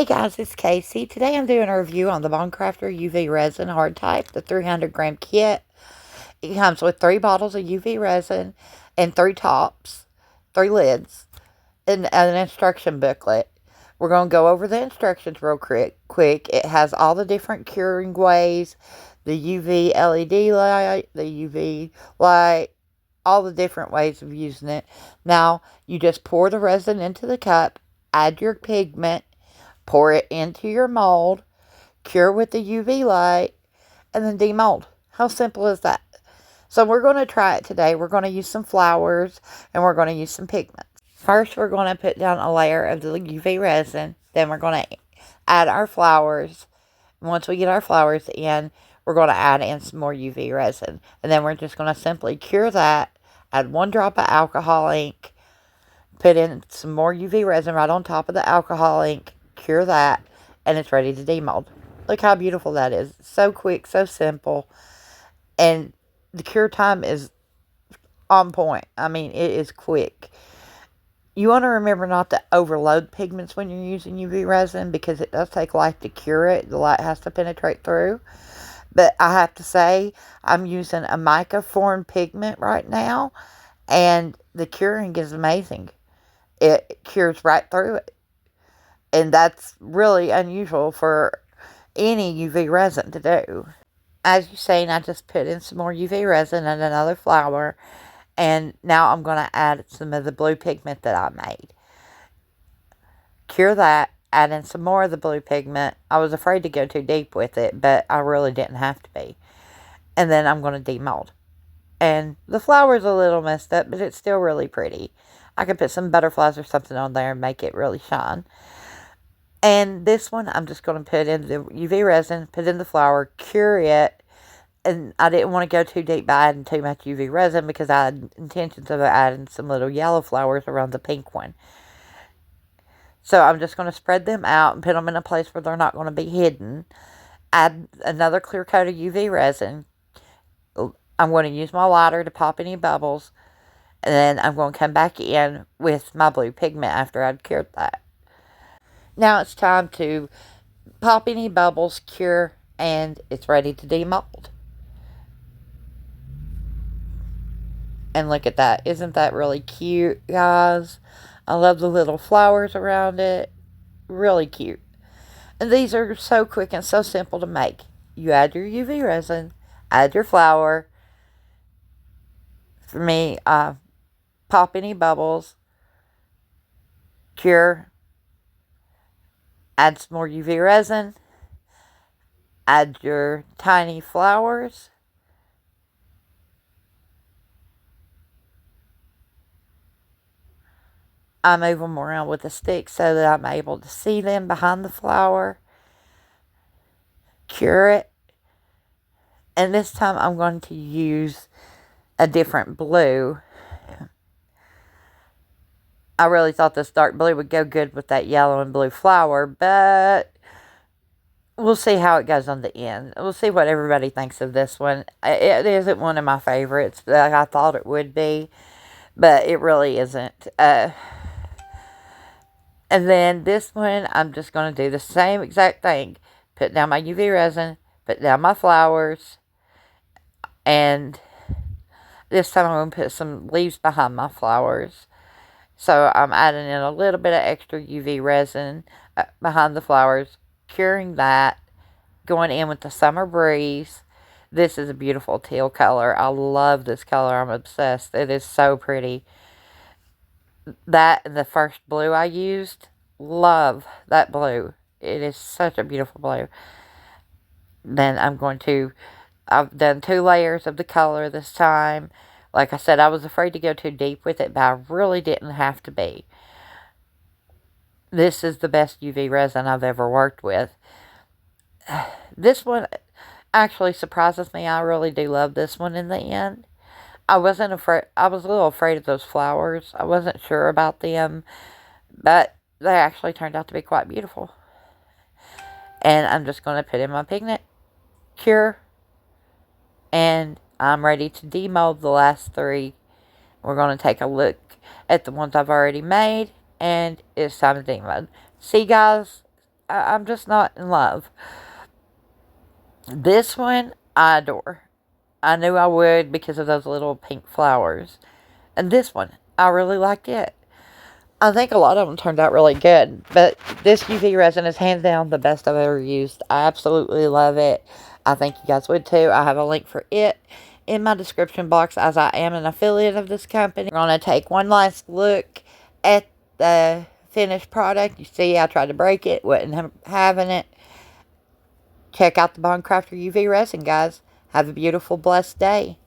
Hey guys, it's Casey. Today I'm doing a review on the Craftor UV resin hard type, the 300-gram kit. It comes with 3 bottles of UV resin and 3 tops, 3 lids, and an instruction booklet. We're going to go over the instructions real quick. It has all the different curing ways, the UV LED light, the UV light, all the different ways of using it. Now, you just pour the resin into the cup, add your pigment, pour it into your mold, cure with the UV light, and then demold. How simple is that? So we're going to try it today. We're going to use some flowers, and we're going to use some pigments. First, we're going to put down a layer of the UV resin. Then we're going to add our flowers. Once we get our flowers in, we're going to add in some more UV resin. And then we're just going to simply cure that, add 1 drop of alcohol ink, put in some more UV resin right on top of the alcohol ink, cure that, and it's ready to demold. Look how beautiful that is. So quick, so simple, and the cure time is on point. I mean, it is quick. You want to remember not to overload pigments when you're using UV resin because it does take light to cure it. The light has to penetrate through. But I have to say, I'm using a mica form pigment right now, and the curing is amazing. It cures right through it. And that's really unusual for any UV resin to do. As you've seen, I just put in some more UV resin and another flower. And now I'm going to add some of the blue pigment that I made. Cure that, add in some more of the blue pigment. I was afraid to go too deep with it, but I really didn't have to be. And then I'm going to demold. And the flower's a little messed up, but it's still really pretty. I could put some butterflies or something on there and make it really shine. And this one, I'm just going to put in the UV resin, put in the flower, cure it. And I didn't want to go too deep by adding too much UV resin because I had intentions of adding some little yellow flowers around the pink one. So I'm just going to spread them out and put them in a place where they're not going to be hidden. Add another clear coat of UV resin. I'm going to use my lighter to pop any bubbles. And then I'm going to come back in with my blue pigment after I've cured that. Now it's time to pop any bubbles, cure, and it's ready to demold. And look at that. Isn't that really cute, guys? I love the little flowers around it. Really cute. And these are so quick and so simple to make. You add your UV resin, add your flower. For me, pop any bubbles, cure, add some more UV resin, add your tiny flowers, I move them around with a stick so that I'm able to see them behind the flower, cure it, and this time I'm going to use a different blue. I really thought this dark blue would go good with that yellow and blue flower, but we'll see how it goes on the end. We'll see what everybody thinks of this one. It isn't one of my favorites like I thought it would be, but it really isn't. And then this one, I'm just going to do the same exact thing. Put down my UV resin, put down my flowers, and this time I'm going to put some leaves behind my flowers. So I'm adding in a little bit of extra UV resin behind the flowers, curing that, going in with the summer breeze. This is a beautiful teal color. I love this color. I'm obsessed. It is so pretty. That and the first blue I used, love that blue. It is such a beautiful blue. Then I've done 2 layers of the color this time. Like I said, I was afraid to go too deep with it, but I really didn't have to be. This is the best UV resin I've ever worked with. This one actually surprises me. I really do love this one in the end. I wasn't afraid. I was a little afraid of those flowers. I wasn't sure about them, but they actually turned out to be quite beautiful. And I'm just going to put in my pigment, cure, and I'm ready to demold the last 3. We're going to take a look at the ones I've already made, and it's time to demold. See, guys, I'm just not in love. This one, I adore. I knew I would because of those little pink flowers. And this one, I really liked it. I think a lot of them turned out really good. But this UV resin is hands down the best I've ever used. I absolutely love it. I think you guys would too. I have a link for it in my description box as I am an affiliate of this company. We're going to take one last look at the finished product. You see I tried to break it. Wasn't having it. Check out the Bond Crafter UV resin, guys. Have a beautiful, blessed day.